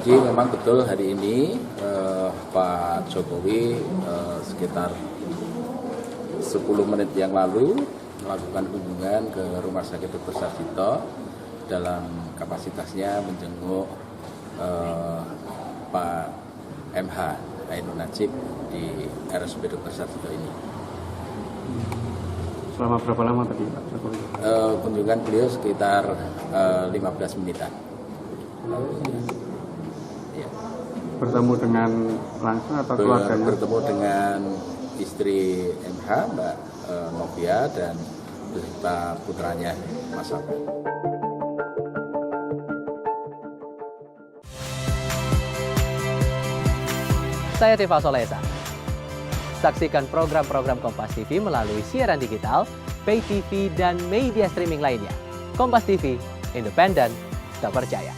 Jadi memang betul hari ini Pak Jokowi sekitar 10 menit yang lalu melakukan kunjungan ke Rumah Sakit Dr. Sarjito dalam kapasitasnya menjenguk Pak MH Ainun Najib di RSUD Dr. Sarjito ini. Selama berapa lama tadi Pak Jokowi? Kunjungan beliau sekitar 15 menitan. Ya. Bertemu dengan langsung atau keluarganya? Bertemu dengan istri MH, Mbak Novia, dan beserta putranya Mas Abel. Saya Tifa Solesa. Saksikan program-program Kompas TV melalui siaran digital, pay TV, dan media streaming lainnya. Kompas TV, independen, terpercaya.